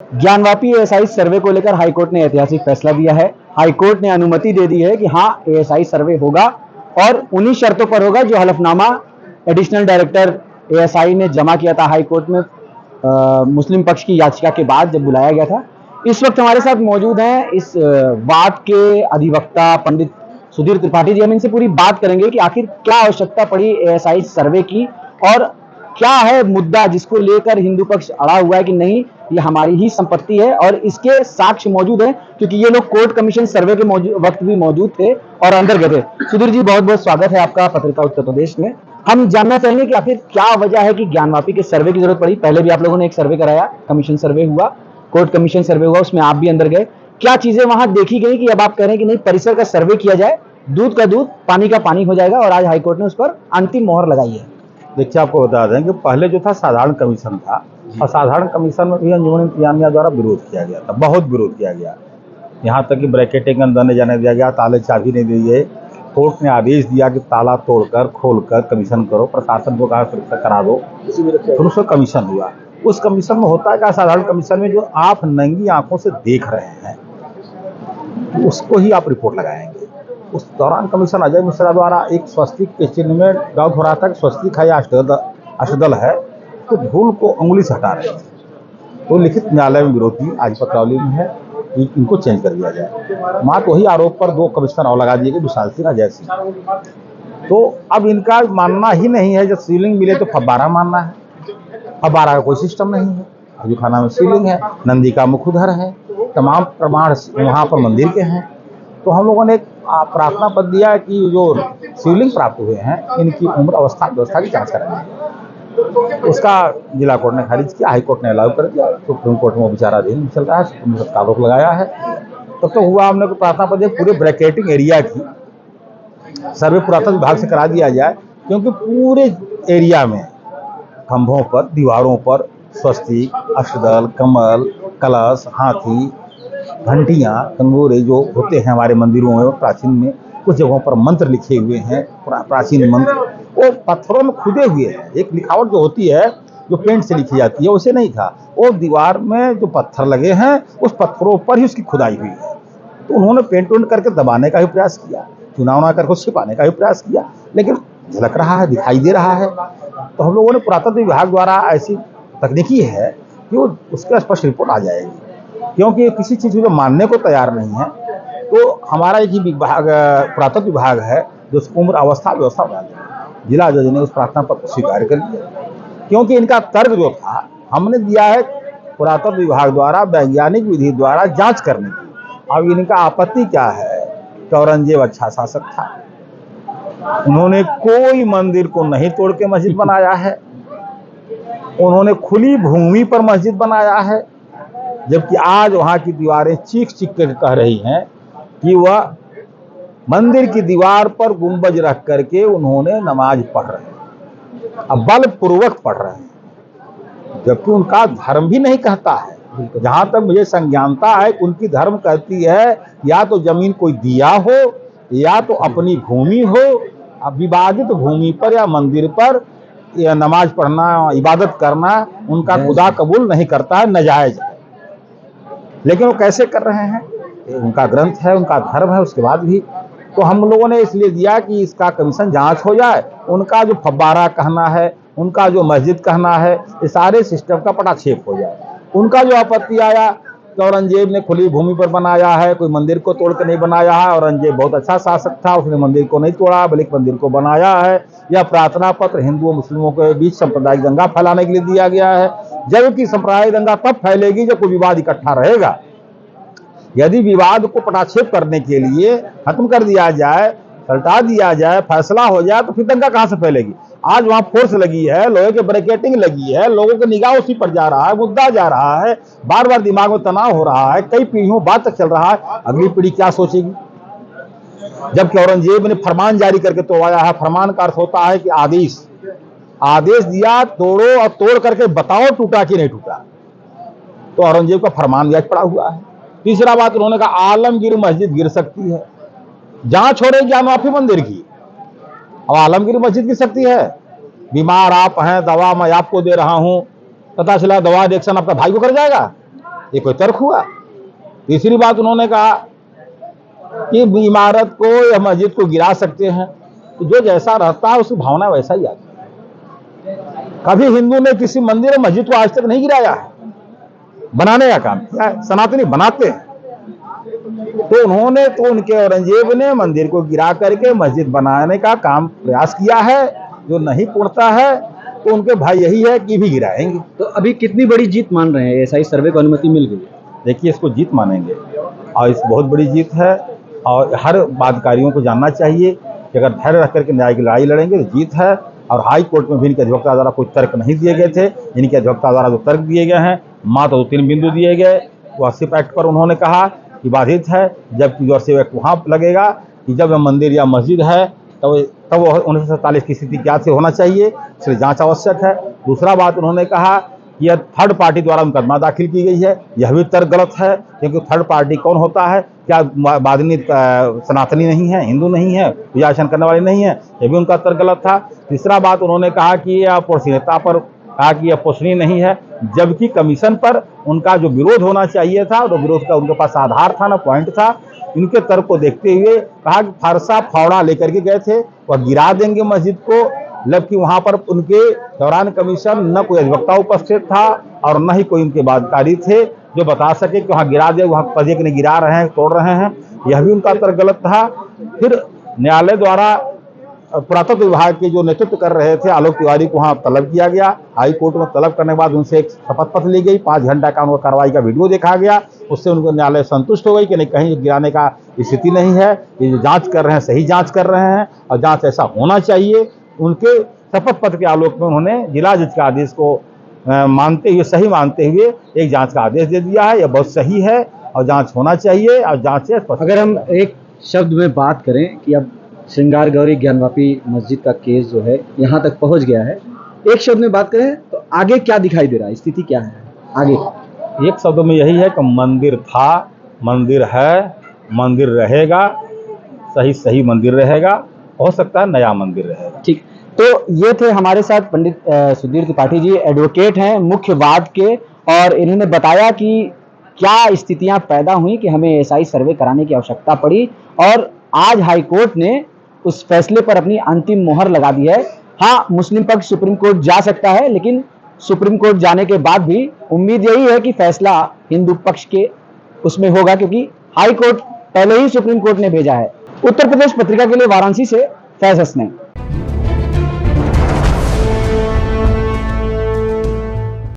Gyanvapi ASI सर्वे को लेकर high court ने ऐतिहासिक फैसला दिया है। हाईकोर्ट ने अनुमति दे दी है कि हाँ, एएसआई सर्वे होगा और उन्हीं शर्तों पर होगा जो हलफनामा एडिशनल डायरेक्टर एएसआई ने जमा किया था हाईकोर्ट में मुस्लिम पक्ष की याचिका के बाद जब बुलाया गया था। इस वक्त हमारे साथ मौजूद हैं इस वाद के अधिवक्ता पंडित सुधीर त्रिपाठी जी। हम इनसे पूरी बात करेंगे कि आखिर क्या आवश्यकता पड़ी एएसआई सर्वे की और क्या है मुद्दा जिसको लेकर हिंदू पक्ष अड़ा हुआ है कि नहीं, ये हमारी ही संपत्ति है और इसके साक्ष्य मौजूद हैं, क्योंकि ये लोग कोर्ट कमीशन सर्वे के वक्त भी मौजूद थे और अंदर गए थे। सुधीर जी, बहुत बहुत स्वागत है आपका पत्रिका उत्तर प्रदेश में। हम जानना चाहेंगे कि आखिर क्या वजह है कि ज्ञानवापी के सर्वे की जरूरत पड़ी। पहले भी आप लोगों ने एक सर्वे कराया, कमीशन सर्वे हुआ, कोर्ट कमीशन सर्वे हुआ, उसमें आप भी अंदर गए। क्या चीजें वहां देखी गई कि अब आप कह रहे हैं कि नहीं, परिसर का सर्वे किया जाए, दूध का दूध पानी का पानी हो जाएगा, और आज हाईकोर्ट ने उस पर अंतिम मोहर लगाई है। देखिए, आपको बता दें कि पहले जो था साधारण कमीशन था, और साधारण कमीशन में भी अंजुमन इंतजामिया द्वारा विरोध किया गया था, बहुत विरोध किया गया। यहाँ तक कि ब्रैकेटिंग अंदर नहीं जाने दिया गया, ताले चाबी नहीं दी गई। कोर्ट ने आदेश दिया कि ताला तोड़कर खोलकर कमीशन करो, प्रशासन को कहा परीक्षा करा दो, फिर उसका कमीशन हुआ। उस कमीशन में होता है क्या, साधारण कमीशन में जो आप नंगी आंखों से देख रहे हैं उसको ही आप रिपोर्ट लगाएंगे। उस दौरान कमीशन अजय मिश्रा द्वारा एक स्वस्तिक के चिन्ह में डाउट हो रहा था कि स्वस्तिक है या अष्टदल है, तो धूल को उंगली से हटा रहे थे। तो लिखित न्यायालय में विरोध की, आज पत्रावली में है कि इनको चेंज कर दिया जाए। मात्र वही आरोप पर 2 कमिश्नर और लगा दिए गए, विशाल सिंह, अजय सिंह। तो अब इनका मानना ही नहीं है, जब सीलिंग मिले तो फब्बारा मानना है। फब्बारा का कोई सिस्टम नहीं है, अभी खाना में सीलिंग है, नंदी का मुख उधर है, तमाम प्रमाण वहाँ पर मंदिर के हैं। तो हम लोगों ने एक प्रार्थना पत्र दिया कि जो शिवलिंग प्राप्त हुए हैं इनकी उम्र अवस्था व्यवस्था की जांच कराएंगे। उसका जिला कोर्ट ने खारिज किया, हाई कोर्ट ने अलाउ कर दिया, सुप्रीम कोर्ट में विचाराधीन चल रहा है, सुप्रीम कोर्ट का आरोप लगाया है। तब तो हुआ हमने प्रार्थना पत्र पूरे ब्रैकेटिंग एरिया की सर्वे पुरातत्व विभाग से करा दिया जाए, क्योंकि पूरे एरिया में खंभों पर, दीवारों पर स्वस्तिक, अष्टदल, कमल, कलश, हाथी, घंटियाँ, कंगोरे जो होते हैं हमारे मंदिरों में, प्राचीन में कुछ जगहों पर मंत्र लिखे हुए हैं, प्राचीन मंत्र वो पत्थरों में खुदे हुए हैं। एक लिखावट जो होती है जो पेंट से लिखी जाती है, वैसे नहीं था। वो दीवार में जो पत्थर लगे हैं उस पत्थरों पर ही उसकी खुदाई हुई है। तो उन्होंने पेंट वेंट करके दबाने का भी प्रयास किया, चुनाव करके छिपाने का भी प्रयास किया, लेकिन झलक रहा है, दिखाई दे रहा है। तो हम लोगों ने पुरातत्व विभाग द्वारा ऐसी तकनीकी है कि वो उसके स्पष्ट रिपोर्ट आ जाएगी, क्योंकि किसी चीज़ को मानने को तैयार नहीं है। तो हमारा एक ही विभाग पुरातत्व विभाग है जो उम्र अवस्था व्यवस्था बना दिया। जिला जज ने उस प्रार्थना पत्र को स्वीकार कर लिया, क्योंकि इनका तर्क जो था हमने दिया है पुरातत्व विभाग द्वारा वैज्ञानिक विधि द्वारा जांच करने की। अब इनका आपत्ति क्या है कि औरंगजेब अच्छा शासक था, उन्होंने कोई मंदिर को नहीं तोड़ के मस्जिद बनाया है, उन्होंने खुली भूमि पर मस्जिद बनाया है, जबकि आज वहां की दीवारें चीख चीख कर कह रही हैं कि वह मंदिर की दीवार पर गुंबज रख करके उन्होंने नमाज पढ़ रहे हैं, अब बलपूर्वक पढ़ रहे हैं, जबकि उनका धर्म भी नहीं कहता है। जहां तक मुझे संज्ञानता है, उनकी धर्म कहती है या तो जमीन कोई दिया हो या तो अपनी भूमि हो, अब विवादित भूमि पर या मंदिर पर या नमाज पढ़ना, इबादत करना उनका खुदा कबूल नहीं करता है, नाजायज है। लेकिन वो कैसे कर रहे हैं, उनका ग्रंथ है, उनका धर्म है, उसके बाद भी। तो हम लोगों ने इसलिए दिया कि इसका कमीशन जांच हो जाए, उनका जो फब्बारा कहना है, उनका जो मस्जिद कहना है, ये सारे सिस्टम का पटाक्षेप हो जाए। उनका जो आपत्ति आया कि औरंगजेब ने खुली भूमि पर बनाया है, कोई मंदिर को तोड़ कर नहीं बनाया है, औरंगजेब बहुत अच्छा शासक था, उसने मंदिर को नहीं तोड़ा बल्कि मंदिर को बनाया है, यह प्रार्थना पत्र हिंदुओं मुस्लिमों के बीच सांप्रदायिक दंगा फैलाने के लिए दिया गया है। जबकि सांप्रदायिक दंगा तब फैलेगी जब कोई विवाद इकट्ठा रहेगा। यदि विवाद को पटाक्षेप करने के लिए खत्म कर दिया जाए, पलटा दिया जाए, फैसला हो जाए, तो फिर दंगा कहां से फैलेगी। आज वहां फोर्स लगी है, लोहे की ब्रैकेटिंग लगी है, लोगों की निगाह उसी पर जा रहा है, मुद्दा जा रहा है, बार बार दिमाग में तनाव हो रहा है, कई पीढ़ियों बाद तक चल रहा है। अगली पीढ़ी क्या सोचेगी, जबकि औरंगजेब ने फरमान जारी करके तोड़वाया है। फरमान का अर्थ होता है कि आदेश दिया, तोड़ो और तोड़ करके बताओ टूटा कि नहीं टूटा। तो औरंगजेब का फरमान याद पड़ा हुआ है। तीसरा बात उन्होंने कहा आलमगीर मस्जिद गिर सकती है, जांच हो रही ज्ञानवापी मंदिर की, अब आलमगीर मस्जिद गिर सकती है। बीमार आप हैं, दवा मैं आपको दे रहा हूं, पता चला दवा रिएक्शन आपका भाई को कर जाएगा, ये कोई तर्क हुआ? तीसरी बात उन्होंने कहा कि इमारत को या मस्जिद को गिरा सकते हैं, तो जो जैसा रहता है उसकी भावना वैसा ही आती है। कभी हिंदू ने किसी मंदिर और मस्जिद को आज तक नहीं गिराया है, बनाने का काम किया है, सनातनी बनाते हैं। तो उनके औरंगजेब ने मंदिर को गिरा करके मस्जिद बनाने का काम प्रयास किया है, जो नहीं पूर्णता है तो उनके भाई यही है कि भी गिराएंगे। तो अभी कितनी बड़ी जीत मान रहे हैं, एएसआई सर्वे को अनुमति मिल गई? देखिए, इसको जीत मानेंगे और इस बहुत बड़ी जीत है, और हर बातकारियों को जानना चाहिए कि अगर धैर्य रख करके न्याय की लड़ाई लड़ेंगे तो जीत है। और हाई कोर्ट में भी इनके अधिवक्ता द्वारा कोई तर्क नहीं दिए गए थे। इनके अधिवक्ता द्वारा जो तर्क दिए गए हैं, मात्र 2-3 बिंदु दिए गए। वासिफ एक्ट पर उन्होंने कहा कि बाधित है, जबकि वासिफ एक्ट वहाँ लगेगा कि जब मंदिर या मस्जिद है तब 1947 की स्थिति क्या से होना चाहिए, इसलिए जांच आवश्यक है। दूसरा बात उन्होंने कहा कि यह थर्ड पार्टी द्वारा मुकदमा दाखिल की गई है, यह भी तर्क गलत है, क्योंकि थर्ड पार्टी कौन होता है? क्या बादनी सनातनी नहीं है, हिंदू नहीं है, पूजा अर्चन करने वाली नहीं है? यह भी उनका तर्क गलत था। तीसरा बात उन्होंने कहा कि यह अपोषणीयता पर कहा कि यह पोषणीय नहीं है, जबकि कमीशन पर उनका जो विरोध होना चाहिए था, तो विरोध का उनके पास आधार था, ना पॉइंट था। इनके तर्क को देखते हुए कहा कि फरसा फावड़ा लेकर के गए थे, वह गिरा देंगे मस्जिद को, जबकि वहां पर उनके दौरान कमीशन न कोई अधिवक्ता उपस्थित था और न ही कोई उनके बादकारी थे जो बता सके कि वहां गिरा दे, वहां प्रोजेक्ट नहीं गिरा रहे हैं, तोड़ रहे हैं। यह भी उनका तर्क गलत था। फिर न्यायालय द्वारा पुरातत्व विभाग के जो नेतृत्व कर रहे थे आलोक तिवारी को वहां तलब किया गया। हाई कोर्ट में तलब करने के बाद उनसे एक शपथ पत्र ली गई, 5 घंटा का उनका कार्रवाई का वीडियो देखा गया। उससे उनको न्यायालय संतुष्ट हो गई कि नहीं, कहीं गिराने का स्थिति नहीं है, ये जो जांच कर रहे हैं सही जांच कर रहे हैं और जांच ऐसा होना चाहिए। उनके शपथ पत्र के आलोक में उन्होंने जिला जज के आदेश को मानते हुए, सही मानते हुए एक जांच का आदेश दे दिया है। यह बहुत सही है और जांच होना चाहिए और जांच से अगर हम एक शब्द में बात करें कि अब श्रृंगार गौरी ज्ञानवापी मस्जिद का केस जो है यहाँ तक पहुँच गया है, एक शब्द में बात करें तो आगे क्या दिखाई दे रहा है, स्थिति क्या है आगे? एक शब्द में यही है कि मंदिर था, मंदिर है, मंदिर रहेगा, सही मंदिर रहेगा, हो सकता है नया मंदिर रहेगा। ठीक, तो ये थे हमारे साथ पंडित सुधीर त्रिपाठी जी, एडवोकेट हैं मुख्य वाद के, और इन्होंने बताया कि क्या स्थितियां पैदा हुई कि हमें एएसआई सर्वे कराने की आवश्यकता पड़ी, और आज हाई कोर्ट ने उस फैसले पर अपनी अंतिम मोहर लगा दी है। हाँ, मुस्लिम पक्ष सुप्रीम कोर्ट जा सकता है, लेकिन सुप्रीम कोर्ट जाने के बाद भी उम्मीद यही है कि फैसला हिंदू पक्ष के उसमें होगा, क्योंकि हाई कोर्ट पहले ही सुप्रीम कोर्ट ने भेजा है। उत्तर प्रदेश पत्रिका के लिए वाराणसी से फैज हसनैन।